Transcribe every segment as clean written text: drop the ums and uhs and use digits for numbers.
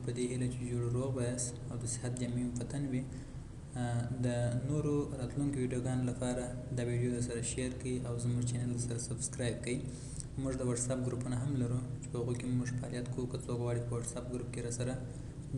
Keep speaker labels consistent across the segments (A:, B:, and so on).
A: په دې هیله چې جوړ روغ ویاست او د صحت جامع وطن وي. د نورو راتلونکو ویډیوګانو لپاره دا ویډیو سره شیر کړئ او زموږ چینل سره سبسکرایب کړئ. موږ د واتساپ ګروپونه هم لرو چې په هغو کې موږ فعالیت کوو. که څوک غواړي په واتساپ ګروپ کې راسره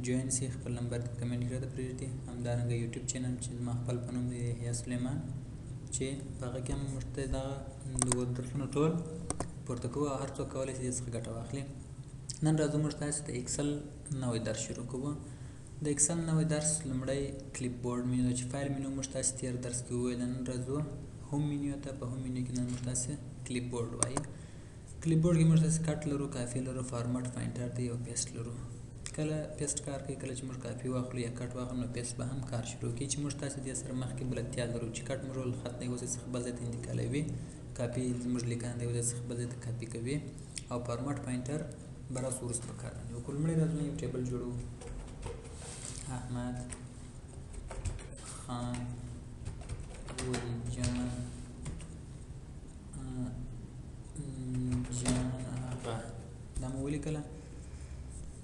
A: جوین شي خپل نمبر کمنټ کې راته پرېږدي. همدارنګه یوټیوب چینل چې زما خپل په نوم دی یحیی سلیمان چې په هغه کې هم موږ ته دغه درسونه ټول پورته کوو او هر څوک کولی شي دې څخه ګټه واخلي. نن راځو موږ تاسو ته اکسل نوی درس شروع کوو. د اکسل نوی درس لومړی کلیپ بورډ مینو چې فایل مینو موږ تاسو تیر درس کې وویل. نن راځو هوم مینو ته. په هوم مینو کې نن موږ تاسو کلیپ بورډ وایي. کلیپ بورډ کې موږ تاسو کټ لرو، کافي لرو، فارمټ فاینډر دی او پیسټ لرو. کله پیسټ کار کوي، کله چې موږ کافي واخلو یا کټ واخلو نو پیسټ به هم کار شروع کوي. چې موږ تاسو دې سره مخکې بلدتیا لرو چې کټ موږ ول خط نه یو ځای څخه بل ځای ته انتقالوي، کافي زموږ لیکنه د یو ځای څخه بل ځای ته کاپي کوي او فارمټ فاینډر به راسو وروسته په کار باندې وکړو. لومړی راځو یو ټیبل جوړوو. احمد خان ولی جان آغا دا مو ولیکله.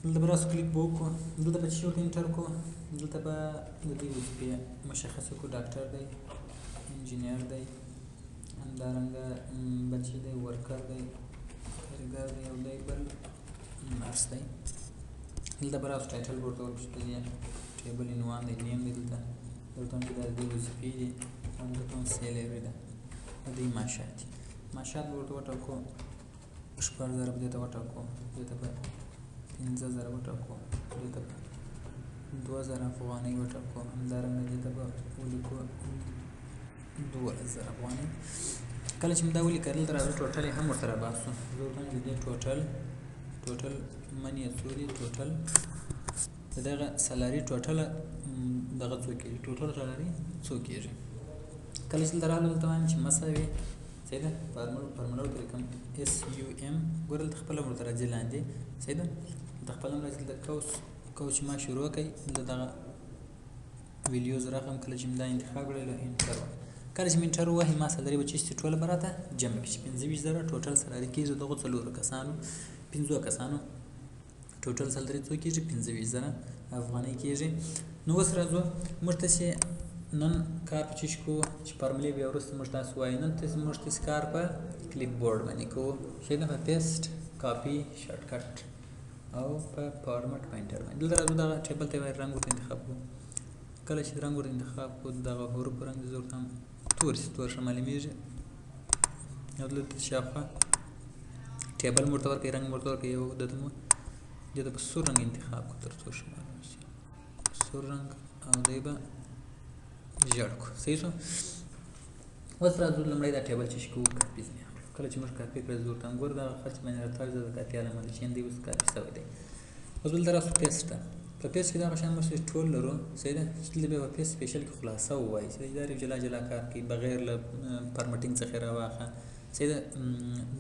A: دلته به راسو کلیک به وکړو. دلته به چې ورته انټر کړو، دلته به د دې وظیفې مشخصه کړو. ډاکټر دی، انجینیر دی، همدارنګه بل چې دی ورکر دی، کارګر دی او دی بل نرس دی. دلته به راسو ټایټل ورته ورکړو چې د ټیبل عنوان دی، نیم دی. دلته هم چې دا د دې وظیفې دي او دلته هم سیلري ده، د دې معاشات دي. معاشات به ورته وټاکو، 6000 به دې ته وټاکو، دې ته به 15000 وټاکو، دې ته به 2000 افغانۍ وټاکو، همدارنګه دې ته به ولیکو 12000 افغانۍ. کله چې موږ دا ولیکل دلته راځو ټوټل یې هم ورته راباسو. زه ورته وایم چې دې ټوټل منی څو دي، ټوټل د دغه سلاري ټوټل دغه څو کېږي، ټوټل سلاري څو کېږي. کله چې دلته راغلو دلته وایم چې مساوي صحیح ده، فارموله ورته لیکم SUM. ګوره دلته خپله ورته راځي لاندې، صحیح ده، دلته خپله هم راځي. دلته کوس چې ما شروع کوي دلته دغه ویډیوز رقم کله چې مې دا انتخاب کړی له انټر وه. کله چې مې انټر ووهي ما سلاري به چیستې ټوله به راته جمع کړي چې 25000 ټوټل سلاري کېږي. دغو 4 کسانو 5 کسانو ټوټل سلاري څو کېږي، 25000 افغانۍ کېږي. نو اوس راځو موږ تاسې نن کار په چیش کوو چې فارمولې بیا وروسته موږ تاسو وایو. نن موږ تاسې کار په کلیپ بورډ باندې کوو، ښه ده، په پیسټ، کاپي، شارټ کټ او په فارمټ فاینډر باندې. دلته راځو دغه ټیبل ته باید رنګ ورته انتخاب کړو. کله چې رنګ ورته انتخاب کړو دغه حروفو رنګ زه ورته هم تور ښه معلومېږي. او دلته شاوخوا ټیبل مو ورته ورکوي، رنګ مو ورته ورکوي. یو دلته مو دې ته به سور رنګ انتخاب کړو تر څو ښه معلوم شي، سور رنګ، او دی به ژیړ کړو. صحیح شو. اوس راځو لومړی دا ټیبل چې کوو کاپي ځینې اخلو. کله چې موږ کاپي کړو زه ورته ګوره دغه خط باندې راتاو زه د کاپي علامه چې دی اوس کاپي شوی دی. اوس دلته راسو پیسټ ته. په پیسټ کې دغه شیان موږ ټول لرو، صحیح ده. دلته بیا په پیسټ سپیشل کې خلاصه ووایي چې دا جلا جلا کار کوي بغیر له فارمټینګ څخه راواخه، صحیح ده.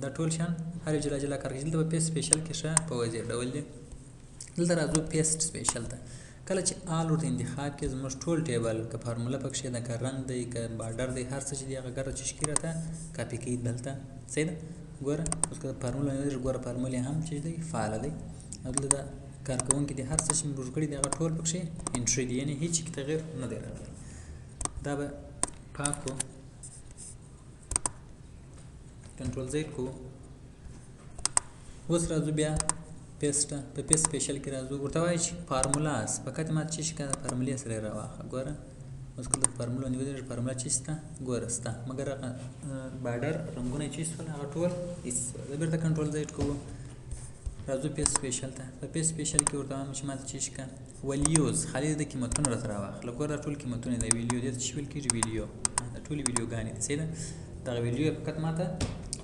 A: دا ټول شیان هر یو جلا جلا کار کوي. دلته په پیسټ سپیشل کې ښه په واضح ډول دی. دلته راځو پیسټ سپیشل ته. کله چې آل ورته انتخاب کړي زموږ ټول ټیبل که فارموله پکښې ده، که رنګ دی، که بارډر دی، هر څه چې دی هغه ګرد چشکي راته کاپي کوي دلته، صحیح ده. ګوره اوس که فارموله نه لري، ګوره فارمولې هم چې دی فعاله دی. او دلته کارکوونکي دي هر څه چې موږ کړي دي هغه ټول پکښې انټري دي، یعنې هېڅ کې تغیر نه دی راغلی. دا به پاک کړو، کنټرول زید کړو. اوس راځو بیا پیسټ ته. په پیسټ سپیشل کې راځو، ورته وایي چې فارمولاز فقط ما چې شي که فارمولې سره یې راواخله. ګوره اوس که دلته فارموله نیولې فارموله چې شته ګوره شته، مګر هغه بارډر رنګونه یې چې شول هغه ټول هېڅ شول. زه بېرته کنټرول زید کوو. راځو پیسټ سپیشل ته. په پیسټ سپیشل کې ورته وایم چې ما ته چې شي که ولیوز خالي د قیمتونه راته راواخله. ګوره دا ټول قیمتونه د ویډیو دې ته چې ویل کېږي ویډیو، دا ټولې ویډیوګانې دي، صحیح ده. دغه ویډیو یې فقط ما ته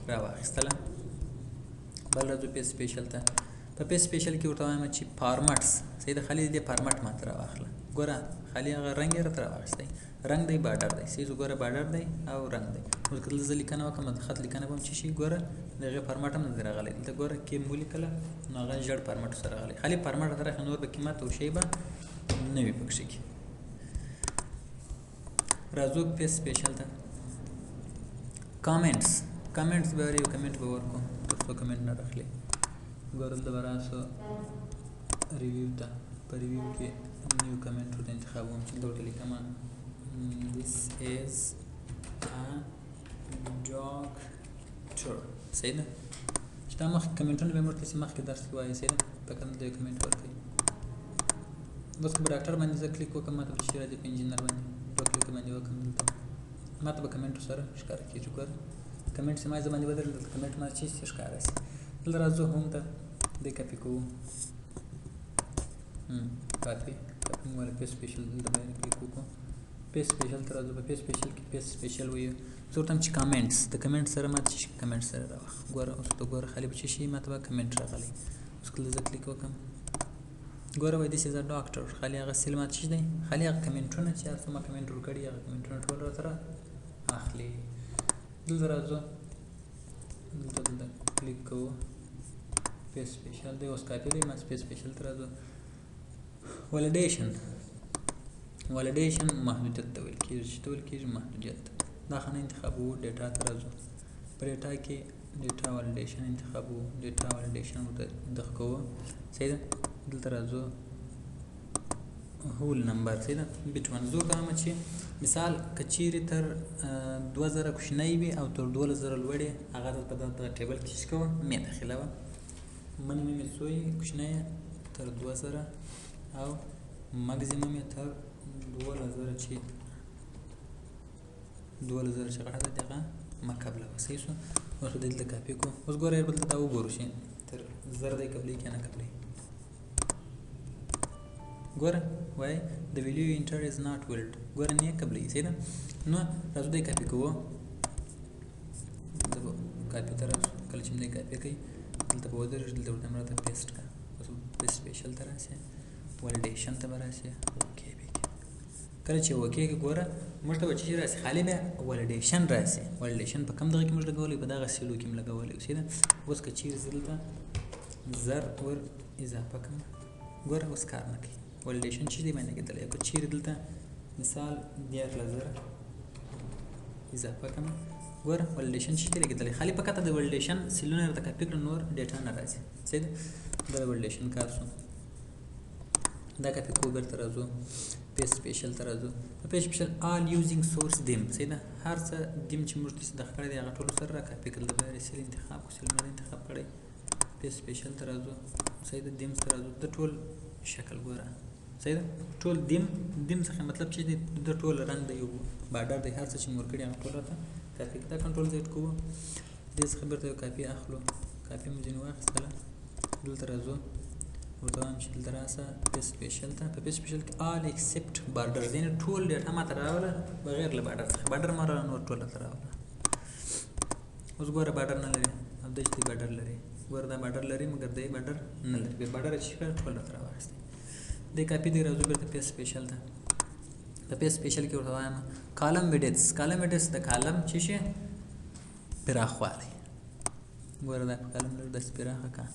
A: راواخیستله. بل راځو پیسټ سپیشل ته. په پیسټ سپیشل کې ورته وایم چې فارمټس، صحیح ده، خالي دې فارمټ ما ته راواخله. ګوره خالي هغه رنګ یې راته راواخیستی، رنګ دی، بارډر دی، صحیح. ګوره بارډر دی او رنګ دی. اوس که دلته زه لیکنه وکړم د خط لیکنه به هم چې شي ګوره د هغې فارمټ هم نه دی راغلی. دلته ګوره کې مو ولیکله نو هغه ژړ فارمټ سره راغلی. خالي فارمټ راته راخي، نور به قیمت او شی به نه وي پکښې کې. راځو پیسټ سپیشل ته. کامنټس به یو کمنټ به ورکړو تر څو کمنټ نه راخلي. ګوره دلته به راسو ریویو ته. په ریویو کې نیو کمنټ ورته انتخابوم چې دلته لیکم this is a doctor صحیح ده چې دا مخکې کمنټونه به ورته مخکې درس کې وایي صحیح ده په کوم ځای کمنټ ورکوي بس په ډاکټر باندې زه کلیک وکړم ماته به شي راځي په انجینر باندې دوه کلیک باندې وکړم دلته ماته به کمنټ سره ښکاره کېږي ګوره کمنټ چې ما زه باندې بدل دلته کمنټ ما چې ښکاره شي دلته راځو هوم ته دې کاپي کوو کاپي مو ولا پیس سپیشل دلته باندې کلیک وکړو پیس سپیشل ته راځو په پیس سپیشل کې پیس سپیشل وایو زه ورته چې کامنټس د کمنټ سره ماته چې کمنټ سره راوخ ګوره اوس ته ګوره خالي به چې شي ماته به کمنټ راغلی اوس کله زه کلیک وکړم ګوره وای دیس از ا ډاکټر خالي هغه سلمات چې دی خالي هغه کمنټونه چې هر څه ما کمنټ ورکړي هغه کمنټونه ټول راته اخلي دلته راځو دلته کلیک کوو پیس سپیشل دی اوس کاپي دی ما پیس سپیشل ته راځو ولیډیشن محدودیت ته ویل کېږي چې ته ویل کېږي محدودیت دا خانه انتخابوو ډیټا ته راځو په ډیټا کې ډیټا ولیډیشن انتخابوو ډیټا ولیډیشن ورته دغه کوو صحیح ده دلته راځو هول نمبر صحیح ده بیټ ون زه کوم چې مثال که چیرې تر 2000 کوچنی وي او تر 12000 لوړې هغه په دغه ټیبل کې څه کوه مې داخلوه منیمم یې څو یې کوچنی تر 2000 او ماکسیمم یې تر 2000 چې 2000 چې غاړه دغه مقابله صحیح شو اوس دلته کاپي کو اوس ګوره بل ته وګورو شي تر 1000 د قبلي کې نه قبلي ګوره وای the value you enter is not valid ګوره نه قبلي صحیح ده نو راځو دې کاپي کوو دا کاپي تر کله چې دې کاپي کوي دلته په ودرې دلته ورته مرته پیسټ کا اوس پیسټ سپیشل تر راځي ولیډیشن ته راځي اوکې کله چې اوکې ګوره موږ ته چې راځي خالي به ولیډیشن راځي ولیډیشن په کوم دغه کې موږ لګولې په دغه سیلو کې موږ لګولې صحیح ده اوس که چیرې دلته زر ور اضافه کوم ګوره اوس کار نه کوي ولیډیشن چې دی باندې کېدلی که چیرې دلته مثال 10000 اضافه کوم ګوره ولیډیشن چې دی کېدلی خالي په کته د ولیډیشن سیلونه ورته کاپي کړو نور ډیټا نه راځي صحیح ده دا ولیډیشن کار شو دا کاپي کو بیرته راځو پیس سپیشل ته راځو پیس سپیشل آل یوزینګ سورس دیم صحیح ده هر څه دیم چې موږ تاسو دغه کړی دی هغه ټول سره را کاپي کړل د سیل انتخاب کو سیلونه انتخاب کړی پیس سپیشل ته راځو صحیح ده دیم سره راځو د ټول شکل ګوره صحیح ده ټول دیم څخه مطلب چې د ټول رنگ دی یو بارډر دی هر څه چې موږ کړی هغه ټول راته کاپي کړه کنټرول زیډ کوو دې څخه بیرته یو کاپي اخلو کاپي مې ځینې واخیستله دلته راځو ورته وایم چې دلته راسه پیس سپیشل ته په پیس سپیشل کې آل ایکسپټ بارډرز یعنې ټول ډیټا ماته راوله بغیر له بارډر څخه بارډر ما نور ټول راته راوله اوس ګوره بارډر نه لري او دې چې بارډر لري ګوره دا بارډر لري مګر دې بارډر نه لري به بارډر چې ټول راته راوخیستی دې کاپي دی راځو بیرته پیس سپیشل ته په پیس سپیشل کې ورته وایم کالم ویډث د کالم چې شي پراخوالی ګوره دا کالم لري داسې پراخه کا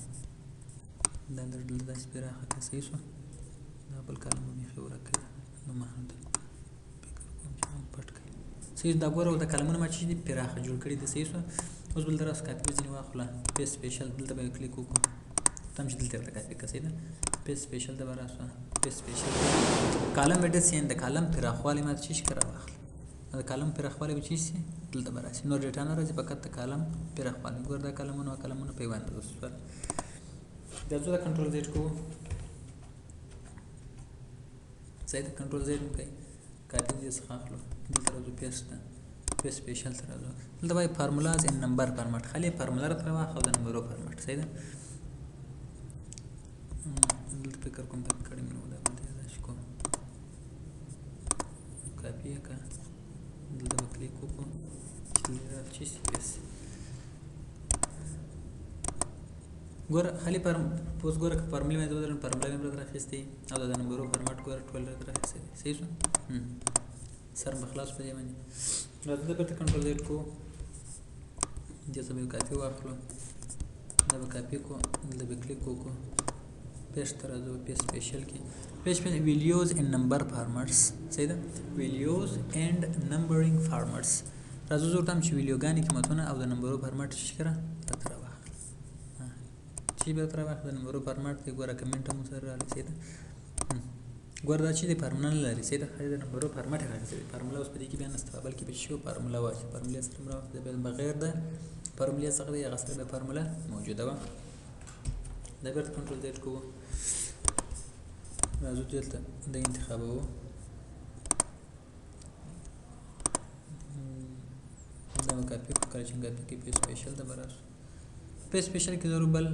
A: دا دلته داسې پراخه کا صحیح شو دا بل کالم مې ښه ورکړی نو ما هم فکر کوم چې هم پټ کړي صحیح دا ګوره دا کالمونه ما چې دي پراخه جوړ کړي دي صحیح شو اوس بل درس کاپي ځینې واخله پیس سپیشل دلته به کلیک وکړو تم چې دلته ورته کاپي کړه صحیح ده پیس سپیشل ته به راسه پیس سپیشل کالم ویډث یعنې د کالم پراخوالی ما چې شي که راواخله د کالم پراخوالی به چې شي دلته به راشي نور ډیټا نه راځي فقط د کالم پراخوالی ګوره دا کالمونه پیوند دوستو دا زه کنټرول زیډ کوو صحیح ده کنټرول زیډ مو کوي کاپي دې څخه اخلو دلته راځو پیسټ ته پیس سپیشل ته راځو دلته وایي فارمولاز ان نمبر فارمټ خالي فارمولا راته راواخلو د نمبرو فارمټ صحیح ده دلته فکر کوم دا کړی مې نو دا باندې یاداښت کوم کاپي یې کړه دلته به کلیک وکړو چې راشي پیس ګوره خالي اوس ګوره که فارمولې مې بدلم فارمولا مې راته راخیستې او د نمبرو فارمټ ګوره ټول راته راخیستی دی صحیح شو سر به خلاص په دې باندې راځو دا بېرته کنټرول زیډ کوو دې ته به یو کاپي واخلو دا به کاپي کړو دلته به کلیک وکړو پیسټ ته راځو پیسټ سپیشل کې پیسټ ویلیوز ان نمبر فارمټس صحیح ده ویلیوز اینډ نمبرینګ فارمټس راځو زه ورته وایم چې ویلیوګانې قیمتونه او د نمبرو فارمټ چې کړه راته راواخله چې به تر واخله د نمبرو فارمټ کې ګوره کمنټ هم سره راځي صحیح ده ګوره دا چې د فارمولا نه لري سیده خالي د نمبرو فارمټ راغلی فارمولا اوس په دې کې بیا نشته بلکې په شی فارمولا وایي فارمولا سره مرسته بغیر د فارمولا څخه د هغه سره د فارمولا موجوده وه دا بیرته کنټرول زیډ کوو راځو دلته د انتخابوو دا به کاپي کړو کله چې کاپي کې په سپیشل د به راسو په سپیشل کې لرو بل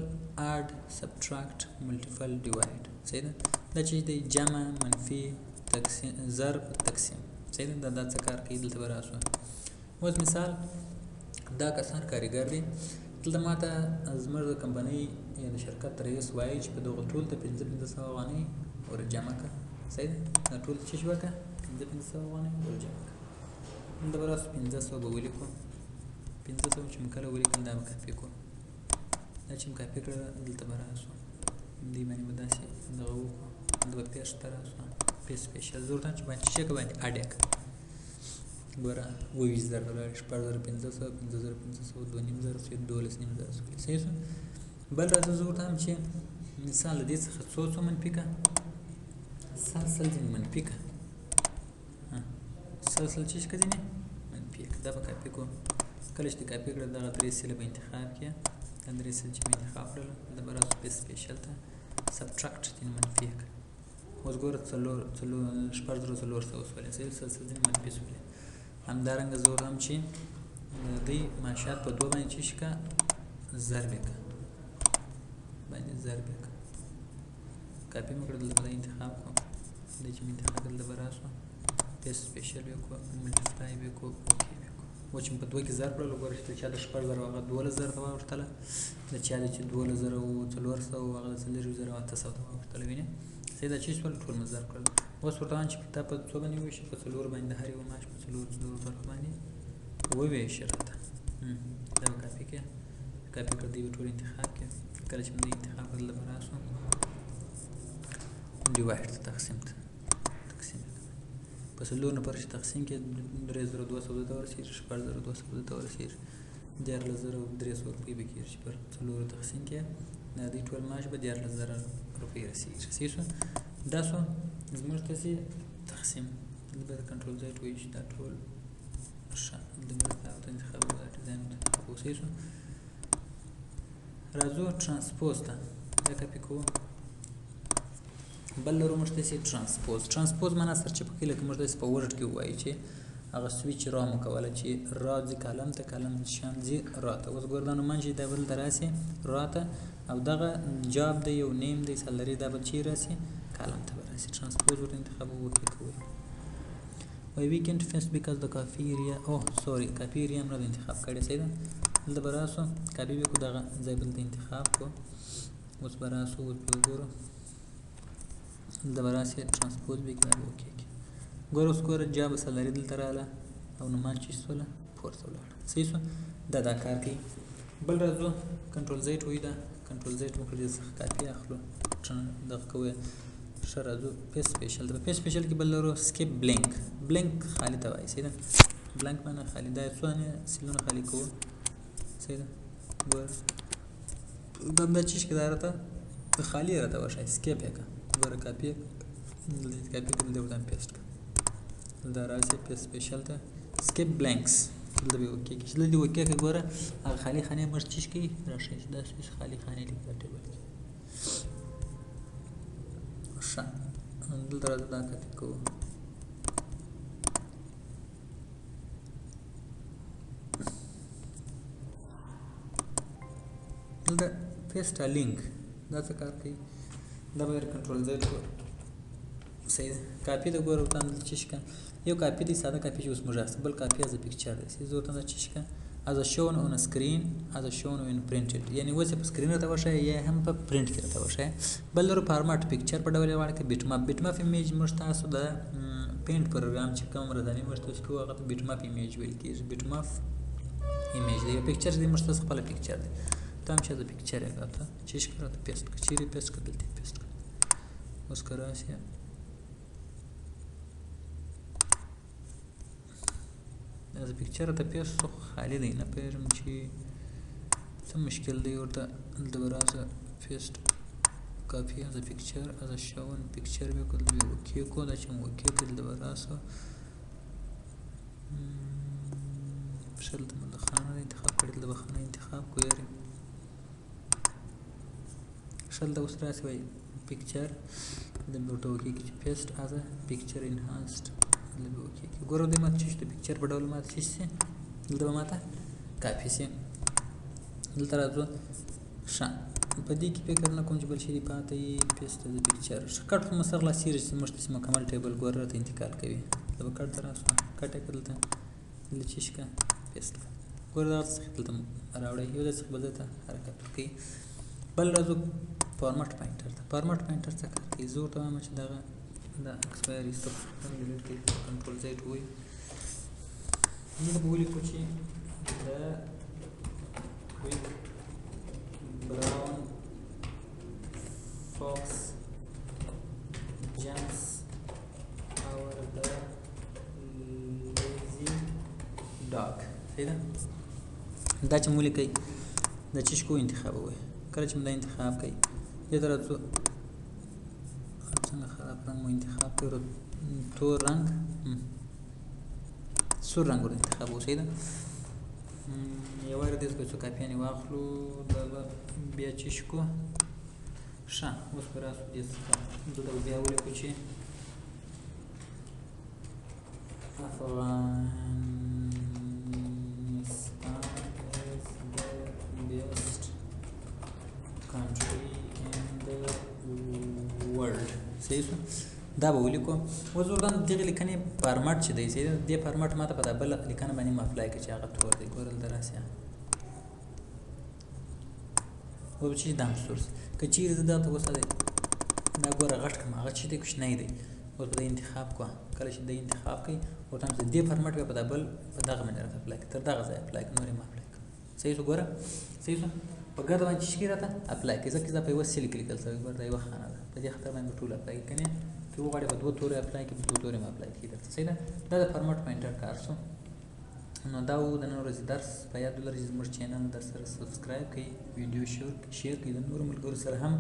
A: اډ سبټراکټ ملټیپل ډیوایډ صحیح ده دا چې د جمع منفي تقسیم ضرب تقسیم صحیح ده دا څه کار کوي دلته به راسو اوس مثال دا کسان کارګر دي دلته ماته زموږ د کمپنۍ یا د شرکت رئیس وایي چې په دغه ټول ته 1500 افغانۍ ور جمع کړه صحیح ده دا ټول څه شي وکړه 1500 افغانۍ ور جمع کړه دا به راسو 1500 به ولیکو 1500 چې موږ کله ولیکل دا به کاپي کړو دا چې موږ کاپي کړه دلته به راسو دې باندې به داسې دغه وکړو دا به پیسټ ته راسو پیسټ سپیشل زه ورته چې باندې شي که باندې اډ یې کړه ګوره 22000 ډالر 15500 15500 2500 12000 صحیح شو بل راځو زه ورته چې مثال دې څخه څو منفي کړه سلسل ځینې منفي کړه سلسل چې ښه ځینې منفي کړه دا به کاپي کړو کله چې دې کاپي کړه دغه درې سیله به انتخاب کړه دا درې سیله چې به انتخاب کړله دا به راسو په سپیشل ته سبټراکټ ځینې منفي کړه اوس ګوره 4400 وسولې سلسل ځینې منفي شولې همدارنګه زه ورته هم چې دوی معاشات په دوه باندې چې شي که ضرب یې کړه باندې ضرب یې کړه کاپي مې کړه دلته به انتخاب کړو دی چې مې انتخاب کړه دلته به راسو پیس سپیشل یې کړو ملټیپلای یې کړو اوکې یې کړو و چې مې په دوه کې ضرب کړل وګوره چې د چا د 16000 هغه 12000 ته واوښتله د چا د چې 12000 او 400 هغه د 40000 او 800 ته واوښتله وینې صحیح دا چې شول ټول مې ضرب کړل اوس ورته وایم چې دا په څو باندې وویشي په 4 باندې د هر یو معاش په 4 برخو باندې وویشي راته دا به کاپي کړه کاپي کړه دې به ټول انتخاب کړه کله چې مې انتخاب کړل به راسو ډیوایډ ته تقسیم په 4 نه پر چې تقسیم کې 3200 ته ورسېږي 16200 ته ورسېږي 14300 روپۍ به کېږي پر 4 تقسیم کې دا دې ټول معاش به 14000 روپۍ رسېږي صحیح شو دا شو زموږ تاسې تقسیم دلته به کنټرول ځای وایي چې دا ټول ښه دلته به انتخاب دا ډیزاین انتخاب صحیح شو راځو ترانسپوز ته دا کاپي کوو بل لرو موږ تاسې ترانسپوز معنا سرچه په کې لکه موږ تاسې په ورډ کې ووایي چې هغه سویچ را مو کوله چې را ځي کالم ته کالم شان ځي را ته اوس ګوره دا نومان چې دا بل ته راسي را ته او دغه جاب دی یو نیم دی سالري دا به چی راسي کالم ته به راسي ترانسپوز ورته انتخاب وکړئ کوئ وای ویکند فیس بیکاز د کافي ایریا سوري کافي ایریا هم نه انتخاب کړی صحیح ده دلته به راسو کاپي به کړو دغه ځای به دلته انتخاب کړو اوس به راسو اوس به وګورو دلته به راسي ترانسپوز به کړو اوکې ګوره اوس ګوره جاب سالري دلته راغله او نومان چې شوله پورته ولاړه صحیح شو دا کار کوي بل راځو کنټرول زیډ وایي دا کنټرول زیډ مو کړی څخه کاپي اخلو دغه کوی ښه راځو پیس سپیشل ته پیس سپیشل کې بل لرو سکیپ بلینک خالي ته وایي صحیح ده بلینک معنا خالي دا څو سیلونه خالي کوو صحیح ده ګوره دا چې کې دا راته خالي راته وشي سکیپ یې کړه ګوره کاپي کاپي کړل دا پیسټ کړه دا راځي پیس سپیشل ته سکیپ بلینکس دلته به اوکې کې چې دلته اوکې کې ګوره هغه خالي خانې مرچ چیش کې راشي دا خالي خانې لیکل ټیبل کې ښه دلته راځو دا کاپي کوو دلته پیسټ لینک دا څه کار کوي دا به کنټرول زیډ کوو صحیح ده کاپي د ګوره ورته دلته چیش که یو کاپي دی ساده کاپي چې اوس موږ راځي بل کاپي از پکچر دی زه ورته دا چیش که as shown on a screen as shown when printed یعنی اوس په سکرین راته وښایه یا هم په پرنټ کې راته وښایه بل لرو فارمټ پکچر په ډول یې واړه کې بیټ ماپ ایمیج موږ تاسو د پینټ پروګرام چې کوم ردانې موږ تاسو کوو هغه ته بیټ ماپ ایمیج ویل کېږي بیټ ماپ ایمیج دی یو پکچر دی موږ تاسو خپل پکچر دی ته هم چې د پکچر یې راته چیش کړه راته پیسټ کړه چیرې پیسټ کړه دلته پیسټ کړه اوس که راسي دا پکچر ته پیسټ خالي دی نه پوهېږم چې څه مشکل دی ورته دلته به راسه پیسټ copy as a picture as a shown picture به کدل به اوکی کو دا چم اوکی کدل دا براسو شل دا مدخانه انتخاب کردل دا بخانه انتخاب کو یاری شل دا اس راسی وی picture دا به اوکی کی paste as a picture enhanced دا به اوکی کی گورو دا مات چیش دا picture بدول مات چیش سی دا به ماتا کافی سی دلته راځو ښه په دې کې فکر نه کوم چې بل شي پاتې پیسټ د پکچر کټ خو مسر لا سیریز موږ ته مکمل ټیبل ګور ته انتقال کوي دا به کټ تراسو کټ کړل ته د چیشکا پیسټ ګور دا څه دلته راوړی یو د څه بل ته حرکت کوي بل راځو فارمټ پوینټر ته فارمټ پوینټر څه کوي زه ته ما چې دا ایکسپایر استپ ډیلیټ کوي کنټرول زیډ وای موږ به ولیکو چې دا quick brown fox jumps over the lazy dog صحیح ده دا چې موږ لیکي د چیش کو انتخاب وای کله چې موږ انتخاب کوي یو درځو څنګه خراب رنگ مو انتخاب کړو تور رنگ سور رنگ ور انتخاب وای ده یو ور دې څه کاپی نه واخلو دا بیا چیش کو ښه اوس پر اساس دې څه دا بیا ولیکو چې Afghanistan is the best country in the world صحیح شو دا به ولیکو اوس ورته دغه لیکنې فارمټ چې دی صحیح دی فارمټ ماته په بل لیکنه باندې ماپلای کړي چې هغه تور دی ګورل دراسه او چې دا سورس کچیر زده ته وساده دا ګوره غټ کما هغه چې دی کوښنه دی او په انتخاب کو کله چې د انتخاب کوي او تاسو دې فارمټ په بل په دغه باندې راځي اپلای تر دغه ځای اپلای نورې ما اپلای صحیح شو ګوره صحیح شو په ګرځ باندې شي راته اپلای کړه ځکه دا په وسیله کلیکل سره ګوره دا یو خانه ده په دې خاطر باندې ټول اپلای کنه که وغواړې په دوه تورې اپلای کړي په دوه تورې ما اپلای کړي درته صحیح ده دا د فارمټ پوینټر کار شو نو دا و د نن ورځې درس په یاد ولرئ چې زموږ چینل در سره سبسکرایب کړئ ویډیو شیر کړئ د نورو ملګرو سره هم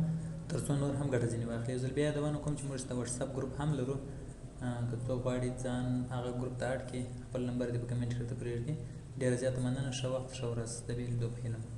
A: تر څو نور هم ګټه ځینې واخلي زه بیا یادونه کوم چې موږ د واتساپ ګروپ هم لرو که څوک غواړي ځان هغه ګروپ ته اډ کړي خپل نمبر دې په کمنټ کې ورته پرېږدي ډېره زیاته مننه ښه وخت ښه ورځ د بېلېدو په هیله